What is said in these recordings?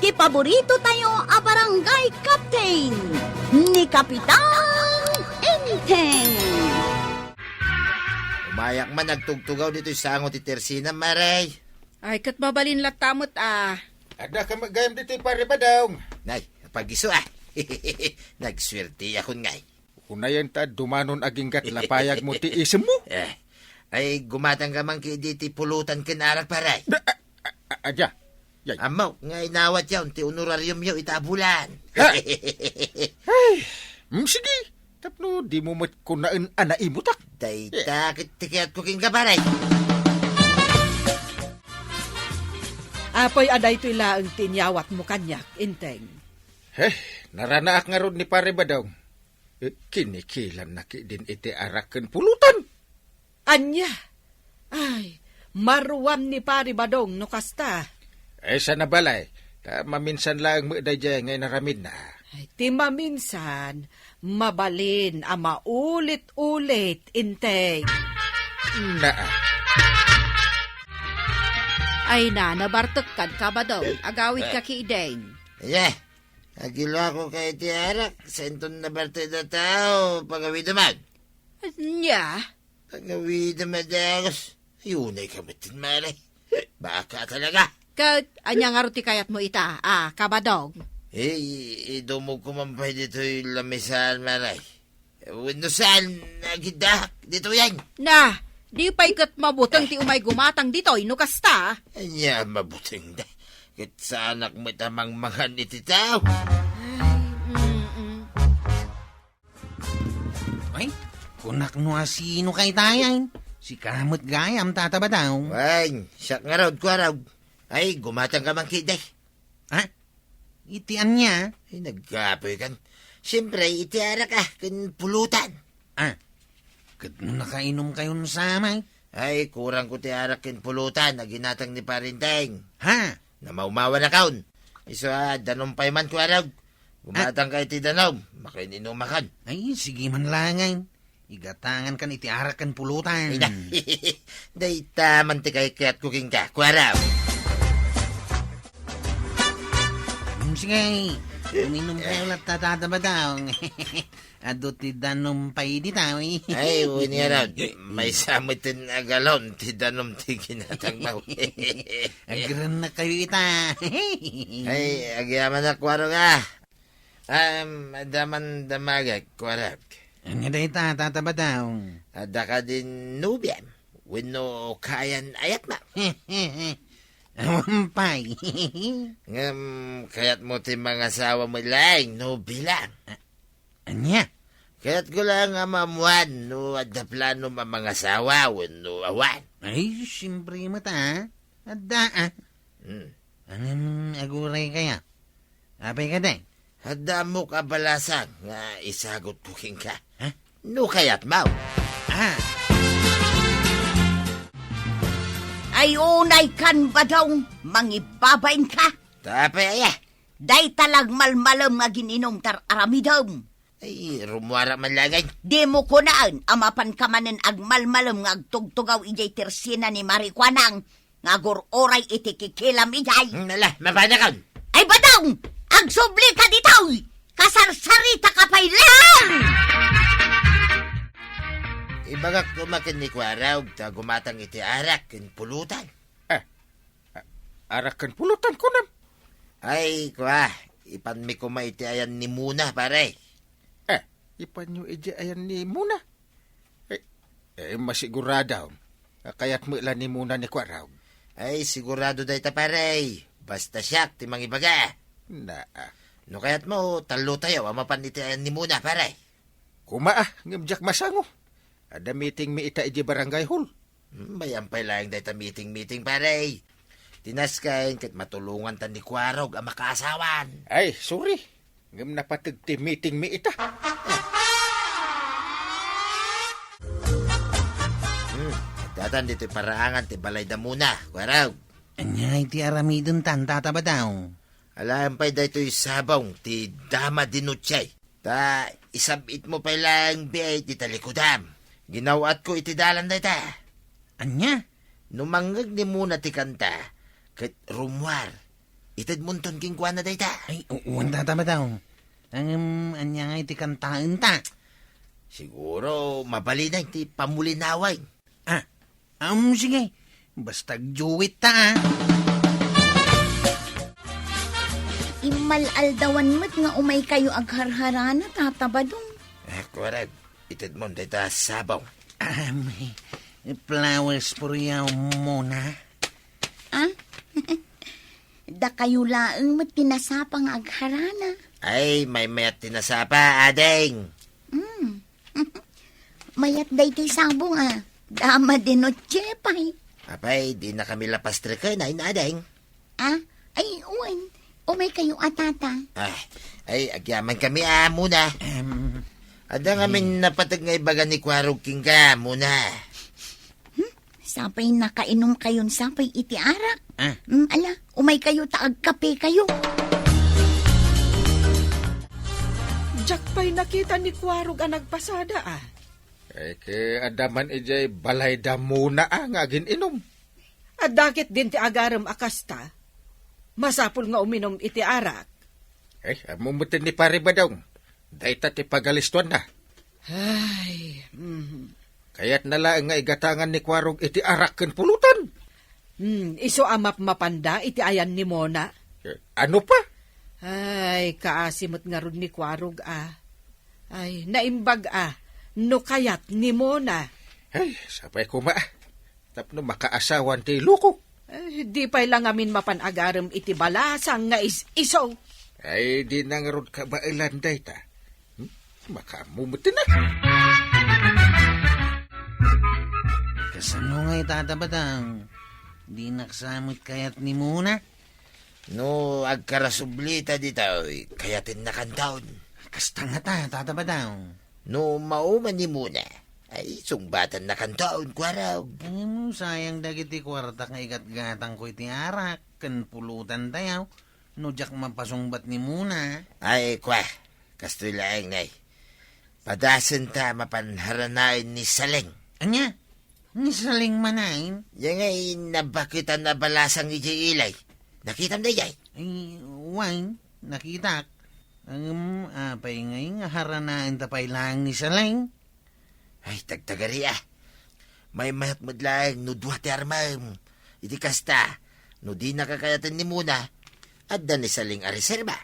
ti paborito tayo a barangay captain ni Kapitan Enteng. Umayak man nagtugtugaw dito sa sango ti Tersina, Maray. Ay, kat mabalin latamot Ada ka magayam dito pare ba daw? Nay, pagiso Nagswerte akon ngay. Unayan ta dumanon aging gat lapayag mo ti isem mo. Ay gumatang ka man diti pulutan kinarak, paray. Adya. Yay. Amaw, nga inawat yaw, ti honorarium yaw itabulan. Ha? Sige. Tapno, di mo mat kunaan anaimutak. Dayta, kitikiyat ko king kaparay. Apoy aday to'y laang tinyawat mo kanyak, Inteng. Naranaak nga ron ni pare ba daw? Kinikilan na ki din iti araken pulutan. Anya? Ay, maruam ni pari badong no kasta. Sana balay. Maminsan lang mo dayjay ngay naramid na. Ay, ti maminsan, mabalin ama ulit-ulit, Inteng. Naa. Ay na, nabartok ka ba daw? Agawid ka ki Ideng. Agilo ako kay ti arak. Senton na barte na tao. Pagawid naman. Nya? Pagawid naman dagos. Yunay kamitin, Maray. Baka talaga. Kat, anya nga ruti kayat mo ita, kabadong. Idumog ko man pa dito yung lamisan, Maray. Wano saan nagidak? Dito yan. Na, di pa ikat mabutang ti umay gumatang dito, inukasta. Anya, mabuting da. Kit sa anak mo tamang mga nititaw. Ay, kunak no asino kay tayan. Si kamot gayam tataba daw. Ay, siyak nga raw, kwa raw. Ay, gumatang ka man kiday. Ha? Itian niya? Ay, nagkapoy kan. Siyempre, itiara ka, kan pulutan. Kat mo nakainom kayo sa amay. Ay, kurang ko tiara kan pulutan na ginatang ni Parinteng. Ha? Na maumawa na kaon. Iso danom pa'y man kwa raw. Gumatang ka iti danom, makininumakan. Ay, sige man langay. Igatangan kan itiara kan pulutan. Day taman ti kay kaya't kuking ka, kwa raw. Sige, uminom kayo lahat tataba daw. Ado ti danom pa'y di tao eh. Ay, wini raw, may samitin na galon, ti danom ti ginatang maw. Agran na kayo ita. Ay, agyaman na kwaro ka. Daman damagag, kwarag. Ang nga ita, tataba daw. Ada ka din nubiam. Wino kayan ayat ma. Awampay. Kaya't mo ti mga asawa mo lang, no bilang. Anya? Kaya't ko lang mamuan, no ada plano mga asawa, wino awan. Ay, siyempre mata. Ada Anong aguray kaya? Apay ka din? Ada mo kabalasan, nga isagot kuking ka. Ha? No kaya't mau. Ay unay kan ba daw, mangibabain ka? Tapay ay. Day talag malmalam nga gininom tar aramidam. Ay, rumuara man lagay. Di mo kunaan, amapan ka manen ag malmalam nga agtugtugaw ijay tersina ni Marikwanang, nga oray iti kikilam ijay. Nala, mapana ka. Ay badang, agsubli ka ditaw, kasarsarita ka pa'y lang! Ibagak kumakin ni Kwaraw, ta gumatang iti arak, kin pulutan. Arak kan pulutan ko nam. Ay, kwa, ipanmi ko iti ayan ni Muna, pare. Ipanyo ije ayan ni Muna. Masiguradaw. Kaya't mo ilan ni Muna ni Kwaraw. Ay, sigurado day ta, pare. Basta siyak, timang ibaga. No kaya't mo, talo tayo, amapan iti ayan ni Muna, pare. Ngamjak masango. Ada meeting mi ita ije barangay hall. Bayampay lang day ta meeting, pare. Tinaskain, kat matulungan tan ni Kwarog ang makaasawan. Ay, sorry. Ngam napatag ti meeting mi ita. Datan dito paraangan ti balay da muna, Kwarog. Anya iti aramidon tan tataba daw. Alampay da ito'y sabong ti dama dinutsay. Ta isabit mo pa lang biyay ti talikudam. Ginawat ko iti dalan da ita. Anya? Numangag ni muna ti kanta, kat rumwar, Itad munton king kuha na dayta. Ay, uwan tatabadaw. Anya nga iti kantaan ta. Siguro, mabali na iti pamulinaway. Sige. Basta juwit ta, Imalaldawan mo't nga umay kayo agharharana, Tata Badong. Korag, itad mo dayta sabaw. Flowers for yaw muna. Da kayo laeng mo't pinasapang agharana. Ay, may mayat tinasapa, adeng. Mayat day ti sabong Dama din o tiyepay. Apay, di na kami lapastre ka na inadeng. Ay, uwan. Umay kayo atata. Ay, agyaman kami muna. Ada nga min napatag nga ibaga ni Kwarog King ka muna. Sapay nakainom kayon sapay iti arak. Ala, umay kayo taag kape kayo. Jack pa'y nakita ni Kwarog ang nagpasada Ay, kay adaman ijay balay da muna nga gininom. At dakit din ti agaram akasta. Masapul nga uminom iti arak. Ay, amumutin ni Pare Badong. Dayta ti pagalistuan na. Ay, Kaya't nalaang nga igatangan ni Kwarog iti arak ken pulutan. Iso amap mapanda iti ayan ni Mona. Ano pa? Ay, kaasimot nga ron ni Kwarog Ay, naimbag no kayat ni Mona. Ay, sapay kuma. Tapno makaasawan ti luko. Ay, di pa'y lang amin mapanagaram iti balasang nga iso. Ay, di na nga ron kabailan dayta. Makamumutin na. Kasano nga itatabadang? Di naksamot kayat ni Muna? No, agkarasublita dito, kayatin na kantaon. Kasta nga tatabadaw. No, mauman ni muna. Ay, sungbatan na kantaon, Kwarog. Sayang dagiti kwarta nga igat-gatang ko iti arak. Kan pulutan tayaw. No, jak mapasungbat ni Muna. Ay, kastoy laeng nay. Padasan ta mapanharanain ni Saleng. Anya? Ni saling manain? Yan ngay nabakitan na balasang ijay ilay. Nakitam na jay. Ay, wine. Nakitak. Apay ngay nga haranaan tapay lang ni saling. Ay, tagtagari May mayat madlaeng no duwate armam. Iti kasta, no di nakakayatan ni muna. At da ni Saling a reserba.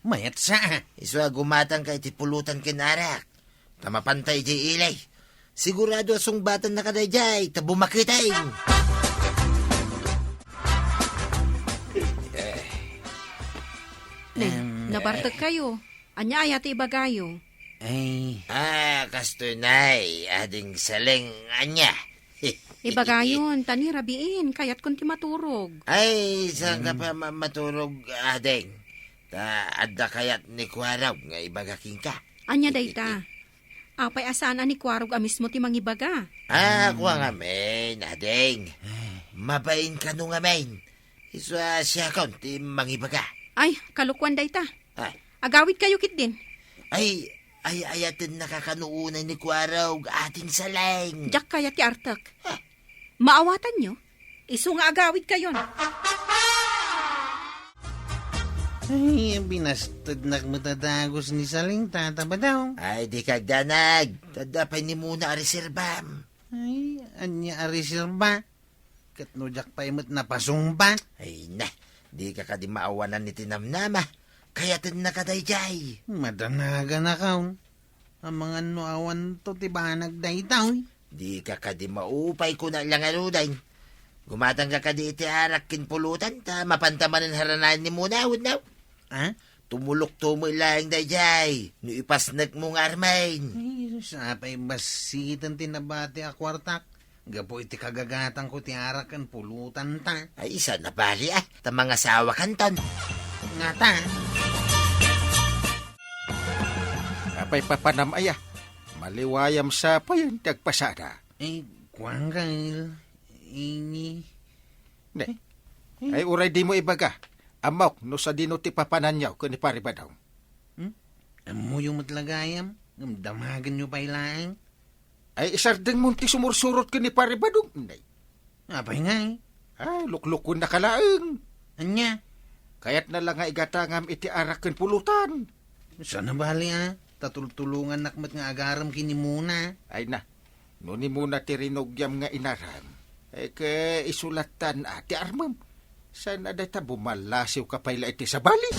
Mayat sa. Iswa gumatang ka iti pulutan kinarak. Tamapantay jay ilay. Sigurado asong batan na kaday jay. Tabumakitay. Nabartag kayo. Anya ayati ibagayo. Ay. Kastoy nay. Ading Saling anya. Ibagayon, tani rabiin, kayat kunti maturog. Ay, saan ka pa maturog, adeng? Adda kayat ni Kwarog nga ibagaking ka. Anya dayta. Apay asana ni Kwarog mismo ti mangibaga. Kuha nga main, adeng. Mabain ka nung nga main. Iswa siya kaun ti mangibaga. Ay, kalukwan dayta. Ay, Agawid kayo kit din. ay ayatin nakakanuunan ni Kwarog ating Saling. Jack kayat ti artak. Maawatan nyo. Iso nga agawid kayon. Ay, binastad matadagos ni saling tatabadaw. Ay, di kagdanag. Tadapay ni muna reserbam. Ay, anya arisilba. Katno jak pa imot na pasungbat. Ay na, di ka di maawanan ni tinamnama. Kayatin na kadayjay. Madanaga na kaon. Ang mga nuawan to tibanag daytaw. Di ka di maupay ko na lang anuday. Gumatang ka di iti arak kinpulutan ta mapantaman ng haranayan ni muna, now. Tumulok-tumoy lang dayjay. No ipasnag mong armain. Ay, sapay basitan tinabati a kwartak. Gapo iti kagagatang ko ti arak kan pulutan ta. Ay, isa na bali ta mga sawa kanton. Nga ta. Apay papanamaya. Maliwayam sa payan tagpasada. Ay, kwanggal. Ini. Ne. Ay uray di mo ibaga. Amok no sa dino ti papananyaw ko ni Pare Badong. Amo yung matlagayam. Damagan nyo pa ilang. Ay isardeng mo ti sumursurot ko ni Pare Badong. Apay nga Ay luklukon na kalaang. Anya? Kayat na lang nga igatangam iti arak ken pulutan. Sana bali Tatultulungan nakmat nga agaram kini muna. Ay na, nuni muna ti rinogyam nga inaram. Ke isulatan ati armam. Sana data bumalasiw ka payla iti sa bali.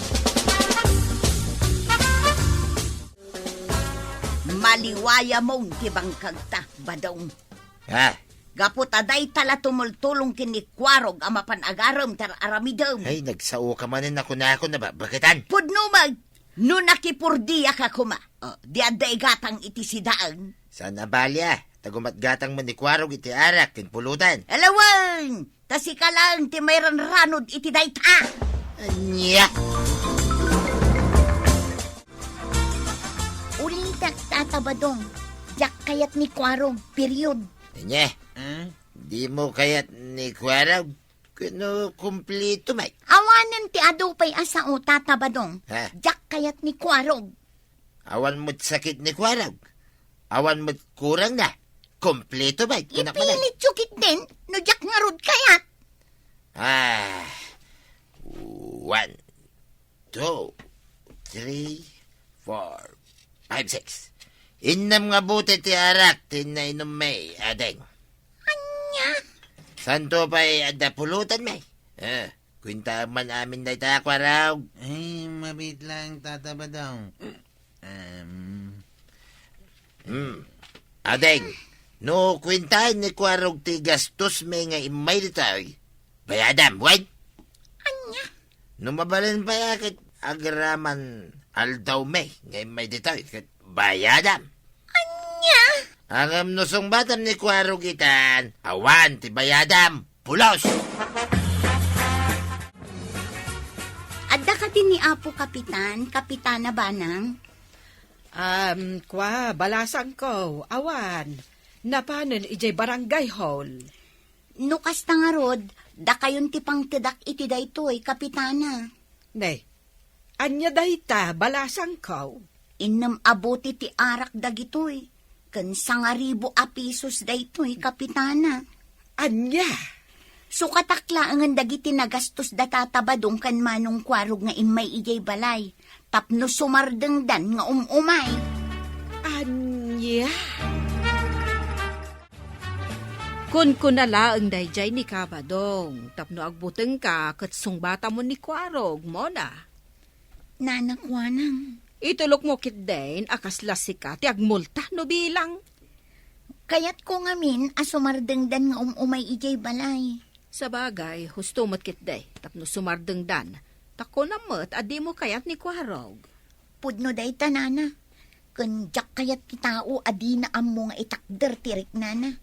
Maliwaya mong tibangkag ta, badong. Ha? Gapot aday tala tumultulong kinikwarog ang mapanagaram tar aramidom. Ay, nagsao ka manin ako na ba? Bakitan? Pudnumag, no nakipurdiya ka kuma. Di aday gatang iti sidaan. Sana balya, tagumatgatang manikwarog iti arak, kinpulutan. Alawan, tasi ka lang ti mayran ranod iti dayta. Anya! Ulitak tatabadong, jak kayat ni kwarog, period. Anya, di mo kayat nikwarog, kuno kumplito may. Awanan ti adupay asa o tatabadong, Ha? jak kayat ni kwarog. Awan mo't sakit nikwarog. Awan mo't kurang na. Kompleto ba? Ipilit sukit din, no jak nga rod kayat. 1, 2, 3, 4, 5, 6. Innam nga buti ti arak, tinainom may adeng. Anya? Santo pa'y ada pulutan may. Kwinta man amin na itakwaraw. Ay, mabit lang tatabadong. Adeng, no kwintahan ni kwarog ti gastos may nga imay ditoy. Bayadam, wait. Anya? No mabalan pa yakit agraman aldaw may nga imay ditoy. Bayadam. Anya? Angam nusong batam ni kwarog itan. Awan ti bayadam. Pulos. Adda ka din ni Apo Kapitan, Kapitana Banang. Balasan ko, awan. Napanan ijay barangay hall. Nukas ta nga rod, da kayon ti pang tidak iti daytoy, Kapitana. Nay, anya dayta, balasan ko. Innam abuti ti arak dagitoy. Ken 1,000 pesos daytoy, Kapitana. Anya? So katakla ang dagiti nagastos da tatabadong kan manong kwarog nga imay ijay balay. Tapno sumardengdan nga umay. Anya? Kun kunala ang dayjay ni Kabadong, tapno agbuteng ka kat sungbata mo ni Kwarog, mo na. Nanakwanang. Itulok mo kit din, akas lasika, ti agmulta no bilang. Kayat ko ngamin asumardengdan nga umay ijay balay. Sa bagay, husto mo't kit day, tapno sumardengdan. Tako na mo't, adi mo kayat ni Kwarog. Pudno day tanana. Kun jak kayat kitao adi na amo nga itakder tirik nana.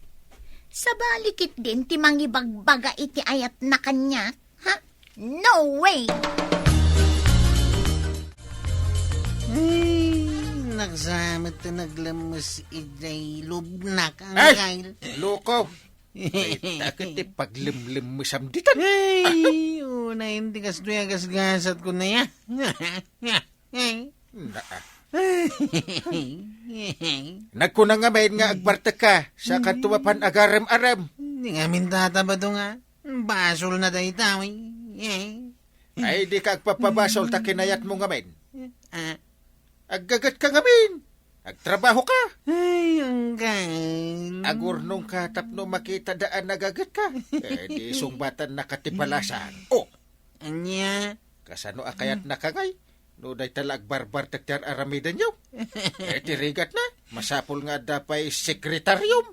Sa balikit din ti mangibagbaga iti ayat na kanya. Ha? No way! Ay, nagsamat na naglamas ijay lubnak ang Ay! kail. Loko! Takot ti paglimlim mo samditan. Ay, una hindi gasgasat ko na yan. Nagkunang nga mayin nga agbarta ka sa katuwapan agaram-aram. Hindi nga mintatabado nga. Basol na dahi taway. Ay di ka agpapabasol ta kinayat mo nga mayin. Ah, Aggagat ka nga mayin. Agtrabaho ka. ay, ang kail. Agurnong ka tapno makita daan nagagat ka. Di sungbatan nakatipalasan. Oh, Anya? kasano akayat nakagay. No day talag barbar taktar aramidan yaw. Tirigat na. Masapol nga dapay sekretaryum.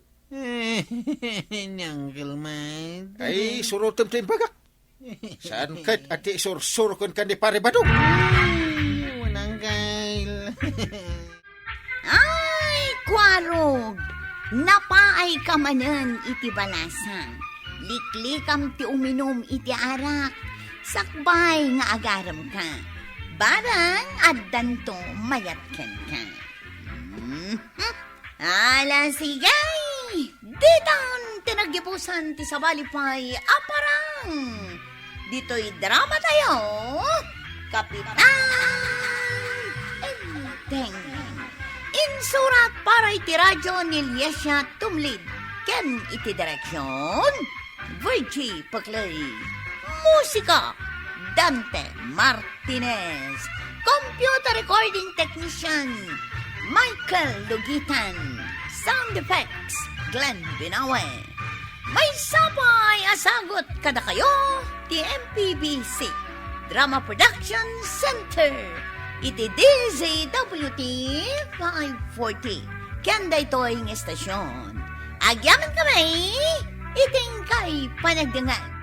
Uncle Mike. Ay, surutom sa imbagak. Saan kat ati sur-sur kon ka ni pare badong? Unang kail. Ay, kwarog! Napaay ka manan iti balasang. Liklikam ti uminom iti arak. Sakbay nga agaram ka. Barang addan to mayatken ka. Ala sigay! Ditan tinagipusan ti sabalipay aparang. Dito'y drama tayo. Kapitan Enteng. Insurat para iti radyo ni Liesya Tumlid. Ken iti direksyon Virgie Paklay. Musika Dante Martinez. Computer recording technician, Michael Lugitan. Sound effects, Glenn Binawe. May sabay asagot kada kayo, ti MPBC Drama Production Center. Iti DZWT 540. Kanda ito ang estasyon. Agyaman kami, iting kay panagdangan.